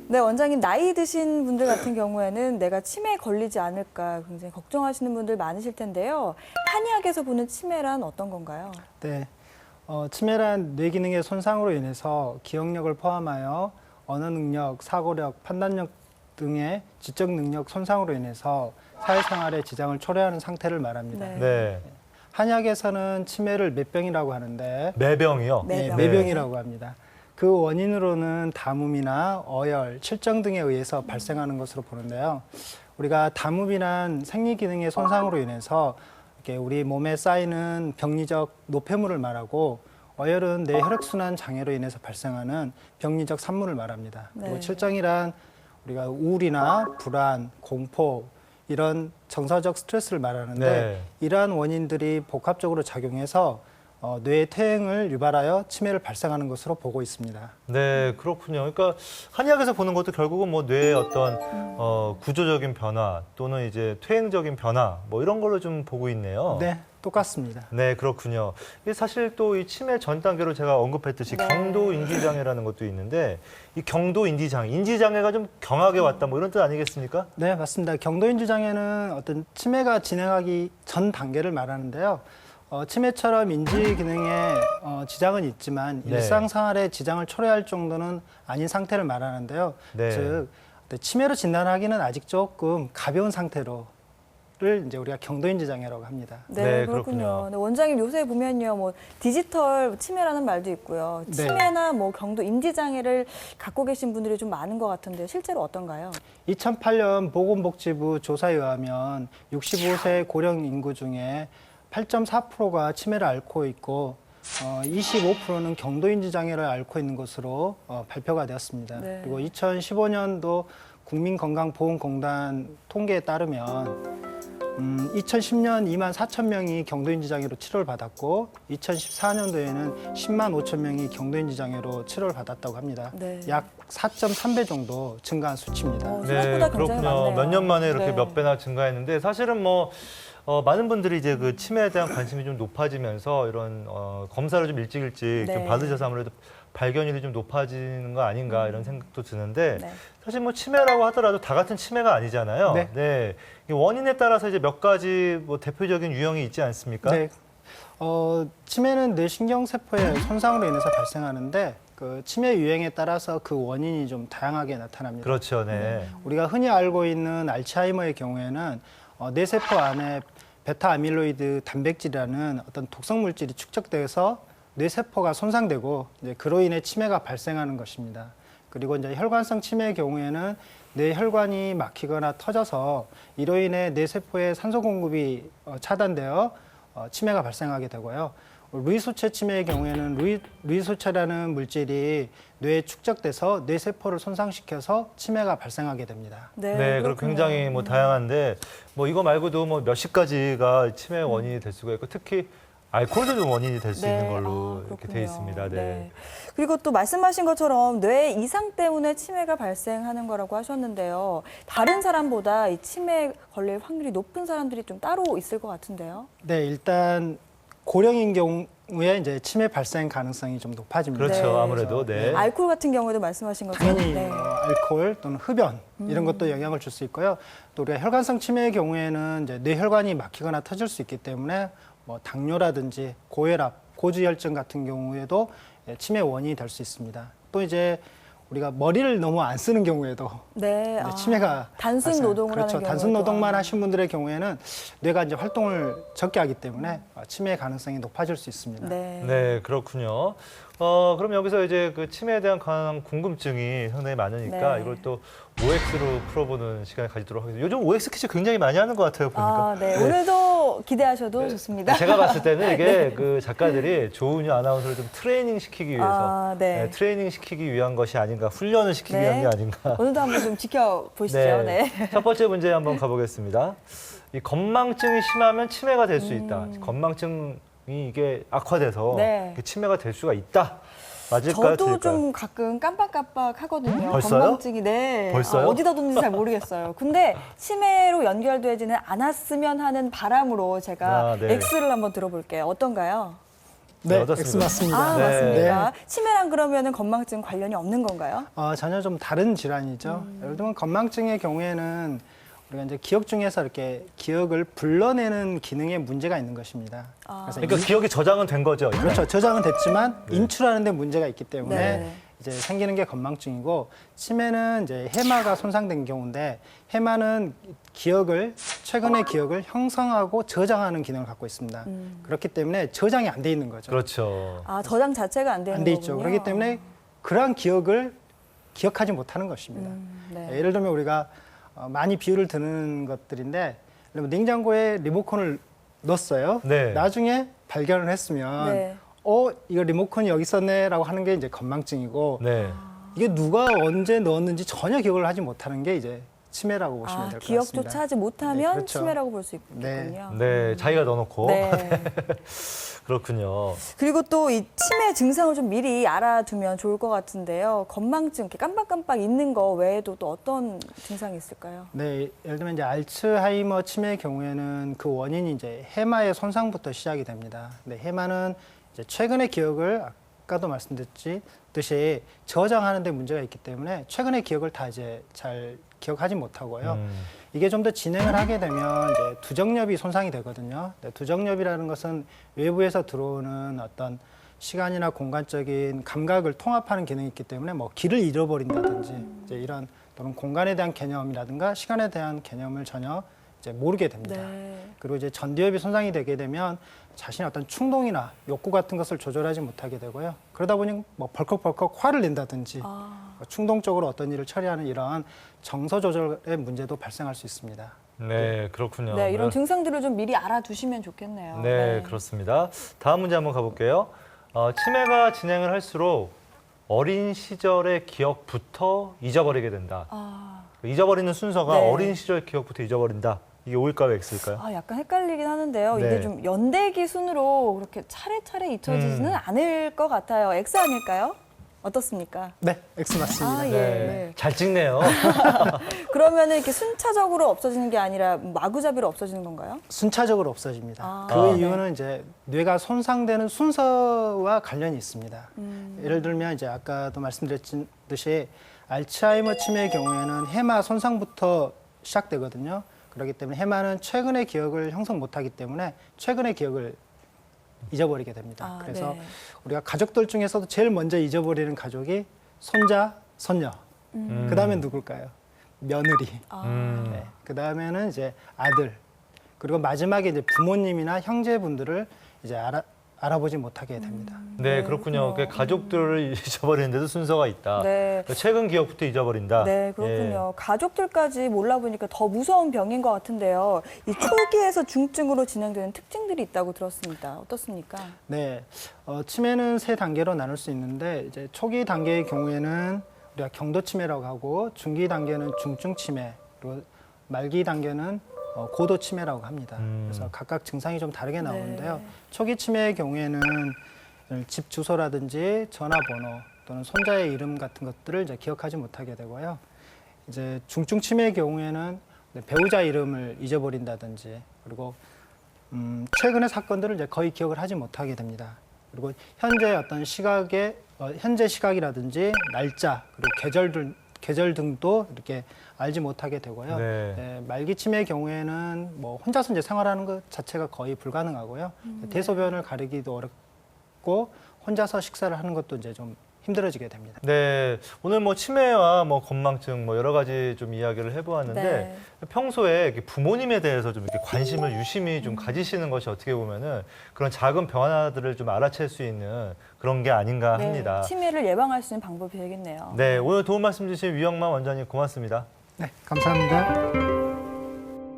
네, 원장님 나이 드신 분들 같은 경우에는 내가 치매에 걸리지 않을까 굉장히 걱정하시는 분들 많으실 텐데요. 한의학에서 보는 치매란 어떤 건가요? 네, 치매란 뇌 기능의 손상으로 인해서 기억력을 포함하여 언어 능력, 사고력, 판단력 등의 지적 능력 손상으로 인해서 사회생활에 지장을 초래하는 상태를 말합니다. 네. 네. 한의학에서는 치매를 매병이라고 하는데 매병이요? 매병. 매병이라고 합니다. 그 원인으로는 담음이나 어열, 칠정 등에 의해서 발생하는 것으로 보는데요. 우리가 담음이란 생리 기능의 손상으로 인해서 이렇게 우리 몸에 쌓이는 병리적 노폐물을 말하고, 어열은 뇌 혈액순환 장애로 인해서 발생하는 병리적 산물을 말합니다. 네. 그리고 칠정이란 우리가 우울이나 불안, 공포 이런 정서적 스트레스를 말하는데 네. 이러한 원인들이 복합적으로 작용해서 뇌의 퇴행을 유발하여 치매를 발생하는 것으로 보고 있습니다. 네, 그렇군요. 그러니까 한의학에서 보는 것도 결국은 뭐 뇌의 어떤 구조적인 변화 또는 이제 퇴행적인 변화 뭐 이런 걸로 좀 보고 있네요. 네, 똑같습니다. 네, 그렇군요. 이게 사실 또 이 치매 전 단계로 제가 언급했듯이 네. 경도 인지장애라는 것도 있는데 이 경도 인지장애, 인지장애가 좀 경하게 왔다 뭐 이런 뜻 아니겠습니까? 네, 맞습니다. 경도인지 장애는 어떤 치매가 진행하기 전 단계를 말하는데요. 치매처럼 인지 기능에 지장은 있지만 네. 일상생활에 지장을 초래할 정도는 아닌 상태를 말하는데요. 네. 즉 치매로 진단하기는 아직 조금 가벼운 상태로를 이제 우리가 경도인지 장애라고 합니다. 네, 네, 그렇군요. 그렇군요. 네, 원장님 요새 보면요, 뭐 디지털 치매라는 말도 있고요. 네. 치매나 뭐 경도 인지 장애를 갖고 계신 분들이 좀 많은 것 같은데 실제로 어떤가요? 2008년 보건복지부 조사에 의하면 65세 고령 인구 중에 8.4%가 치매를 앓고 있고 25%는 경도인지 장애를 앓고 있는 것으로 발표가 되었습니다. 네. 그리고 2015년도 국민건강보험공단 통계에 따르면 2010년 2만 4천 명이 경도인지 장애로 치료를 받았고 2014년도에는 10만 5천 명이 경도인지 장애로 치료를 받았다고 합니다. 네. 약 4.3배 정도 증가한 수치입니다. 생각보다 굉장히 네, 그렇군요. 많네요. 몇 년 만에 이렇게 네. 몇 배나 증가했는데 사실은 뭐 많은 분들이 이제 그 치매에 대한 관심이 좀 높아지면서 이런 검사를 좀 일찍 네. 좀 받으셔서 아무래도 발견율이 좀 높아지는 거 아닌가 이런 생각도 드는데 네. 사실 뭐 치매라고 하더라도 다 같은 치매가 아니잖아요. 네. 이 원인에 따라서 이제 몇 가지 뭐 대표적인 유형이 있지 않습니까? 네. 치매는 뇌신경세포의 손상으로 인해서 발생하는데 그 치매 유형에 따라서 그 원인이 좀 다양하게 나타납니다. 그렇죠. 네. 우리가 흔히 알고 있는 알츠하이머의 경우에는 뇌세포 안에 베타 아밀로이드 단백질이라는 어떤 독성 물질이 축적돼서 뇌세포가 손상되고 이제 그로 인해 치매가 발생하는 것입니다. 그리고 이제 혈관성 치매의 경우에는 뇌혈관이 막히거나 터져서 이로 인해 뇌세포의 산소 공급이 차단되어 치매가 발생하게 되고요. 루이소체 치매의 경우에는 루이소체라는 물질이 뇌에 축적돼서 뇌세포를 손상시켜서 치매가 발생하게 됩니다. 네, 그리고 그렇군요. 굉장히 뭐 다양한데 뭐 이거 말고도 뭐 몇십 가지가 치매 원인이 될 수가 있고 특히 알코올도 좀 원인이 될 수 네. 있는 걸로 이렇게 그렇군요. 돼 있습니다. 네. 그리고 또 말씀하신 것처럼 뇌 이상 때문에 치매가 발생하는 거라고 하셨는데요. 다른 사람보다 이 치매에 걸릴 확률이 높은 사람들이 좀 따로 있을 것 같은데요. 네, 일단 고령인 경우에 이제 치매 발생 가능성이 좀 높아집니다. 그렇죠. 네. 아무래도 네. 알코올 같은 경우에도 말씀하신 것처럼 당연히 네. 알코올 또는 흡연 이런 것도 영향을 줄 수 있고요. 또 우리가 혈관성 치매의 경우에는 이제 뇌혈관이 막히거나 터질 수 있기 때문에 뭐 당뇨라든지 고혈압, 고지혈증 같은 경우에도 치매 원인이 될 수 있습니다. 또 이제 우리가 머리를 너무 안 쓰는 경우에도 네. 이제 치매가 단순 발생- 노동을 그렇죠. 하는 단순 경우에도. 노동만 하신 분들의 경우에는 뇌가 이제 활동을 적게 하기 때문에 치매 가능성이 높아질 수 있습니다. 네. 네, 그렇군요. 그럼 여기서 이제 그 치매에 대한 관한 궁금증이 상당히 많으니까 네. 이걸 또 OX로 풀어보는 시간을 가지도록 하겠습니다. 요즘 OX 퀴즈 굉장히 많이 하는 것 같아요, 보니까. 네. 오늘도 기대하셔도 좋습니다. 제가 봤을 때는 이게 그 작가들이 조은유 아나운서를 좀 트레이닝 시키기 위해서 네. 트레이닝 시키기 위한 것이 아닌가, 훈련을 시키기 위한 게 아닌가. 오늘도 한번 좀 지켜보시죠. 네. 첫 번째 문제 한번 가보겠습니다. 이 건망증이 심하면 치매가 될 수 있다. 건망증이 이게 악화돼서 네. 치매가 될 수가 있다. 맞을까요? 저도 틀릴까요? 좀 가끔 깜빡깜빡 하거든요. 벌써요? 건망증이. 네. 벌써요? 어디다 뒀는지 잘 모르겠어요. 근데 치매로 연결되지는 않았으면 하는 바람으로 제가 네. X를 한번 들어볼게요. 어떤가요? 네, 어떻습니까? X 맞습니다. 아, 네. 맞습니까? 치매랑 그러면은 건망증 관련이 없는 건가요? 전혀 좀 다른 질환이죠. 예를 들면 건망증의 경우에는 우리가 이제 기억 중에서 이렇게 기억을 불러내는 기능에 문제가 있는 것입니다. 그래서 그러니까 기억이 저장은 된 거죠. 일단. 그렇죠. 저장은 됐지만 인출하는 데 문제가 있기 때문에 네. 이제 생기는 게 건망증이고 치매는 이제 해마가 손상된 경우인데 해마는 최근의 기억을 형성하고 저장하는 기능을 갖고 있습니다. 그렇기 때문에 저장이 안 돼 있는 거죠. 그렇죠. 아, 저장 자체가 안 되는 안 돼 거군요. 있죠. 그렇기 때문에 그러한 기억을 기억하지 못하는 것입니다. 네. 예를 들면 우리가 많이 비유를 드는 것들인데 예를 들면 냉장고에 리모컨을 넣었어요. 네. 나중에 발견을 했으면 네. 이거 리모컨이 여기 있었네라고 하는 게 이제 건망증이고 네. 이게 누가 언제 넣었는지 전혀 기억을 하지 못하는 게 이제 치매라고 보시면 될 것 같습니다. 기억조차 하지 못하면 네, 그렇죠. 치매라고 볼 수 있겠군요. 네, 자기가 넣어놓고. 네. 그렇군요. 그리고 또 이 치매 증상을 좀 미리 알아두면 좋을 것 같은데요. 건망증, 이렇게 깜빡깜빡 있는 거 외에도 또 어떤 증상이 있을까요? 네, 예를 들면 이제 알츠하이머 치매의 경우에는 그 원인이 이제 해마의 손상부터 시작이 됩니다. 근데 해마는 이제 최근의 기억을 아까도 말씀드렸듯이 저장하는 데 문제가 있기 때문에 최근의 기억을 다 이제 잘 기억하지 못하고요. 이게 좀 더 진행을 하게 되면 이제 두정엽이 손상이 되거든요. 네, 두정엽이라는 것은 외부에서 들어오는 어떤 시간이나 공간적인 감각을 통합하는 기능이 있기 때문에 뭐 길을 잃어버린다든지 이제 이런 또는 공간에 대한 개념이라든가 시간에 대한 개념을 전혀 이제 모르게 됩니다. 네. 그리고 이제 전두엽이 손상이 되게 되면 자신의 어떤 충동이나 욕구 같은 것을 조절하지 못하게 되고요. 그러다 보니 뭐 벌컥벌컥 화를 낸다든지 충동적으로 어떤 일을 처리하는 이러한 정서 조절의 문제도 발생할 수 있습니다. 네, 그렇군요. 네, 이런 증상들을 좀 미리 알아두시면 좋겠네요. 네, 그렇습니다. 다음 문제 한번 가볼게요. 치매가 진행을 할수록 어린 시절의 기억부터 잊어버리게 된다. 잊어버리는 순서가 네. 어린 시절 기억부터 잊어버린다. 이게 O일까요, X일까요? 약간 헷갈리긴 하는데요. 네. 이게 좀 연대기 순으로 그렇게 차례차례 잊혀지지는 않을 것 같아요. X 아닐까요? 어떻습니까? 네, X 맞습니다. 아, 예. 네. 잘 찍네요. 그러면은 이렇게 순차적으로 없어지는 게 아니라 마구잡이로 없어지는 건가요? 순차적으로 없어집니다. 아. 그 이유는 이제 뇌가 손상되는 순서와 관련이 있습니다. 예를 들면 이제 아까도 말씀드렸듯이 알츠하이머 치매의 경우에는 해마 손상부터 시작되거든요. 그렇기 때문에 해마는 최근의 기억을 형성 못하기 때문에 최근의 기억을 잊어버리게 됩니다. 그래서 네. 우리가 가족들 중에서도 제일 먼저 잊어버리는 가족이 손자, 손녀. 그 다음엔 누굴까요? 며느리. 네. 그 다음에는 이제 아들. 그리고 마지막에 이제 부모님이나 형제분들을 이제 알아보지 못하게 됩니다. 네, 그렇군요. 그러니까 가족들을 잊어버리는데도 순서가 있다. 네. 그러니까 최근 기억부터 잊어버린다. 네, 그렇군요. 가족들까지 몰라보니까 더 무서운 병인 것 같은데요. 이 초기에서 중증으로 진행되는 특징들이 있다고 들었습니다. 어떻습니까? 네, 치매는 세 단계로 나눌 수 있는데 이제 초기 단계의 경우에는 우리가 경도 치매라고 하고 중기 단계는 중증 치매 그리고 말기 단계는 고도 치매라고 합니다. 그래서 각각 증상이 좀 다르게 나오는데요. 초기 치매의 경우에는 집 주소라든지 전화번호 또는 손자의 이름 같은 것들을 이제 기억하지 못하게 되고요. 이제 중증 치매의 경우에는 배우자 이름을 잊어버린다든지 그리고 최근의 사건들을 이제 거의 기억을 하지 못하게 됩니다. 그리고 현재 어떤 현재 시각이라든지 날짜 그리고 계절 등도 이렇게 알지 못하게 되고요. 네. 네, 말기 치매의 경우에는 뭐 혼자서 이제 생활하는 것 자체가 거의 불가능하고요. 대소변을 가리기도 어렵고 혼자서 식사를 하는 것도 이제 좀 힘들어지게 됩니다. 네, 오늘 뭐 치매와 뭐 건망증 뭐 여러 가지 좀 이야기를 해보았는데 네. 평소에 이렇게 부모님에 대해서 좀 이렇게 관심을 유심히 좀 가지시는 것이 어떻게 보면은 그런 작은 변화들을 좀 알아챌 수 있는 그런 게 아닌가 합니다. 치매를 예방할 수 있는 방법이 되겠네요. 네, 오늘 도움 말씀 주신 위영만 원장님 고맙습니다. 네, 감사합니다.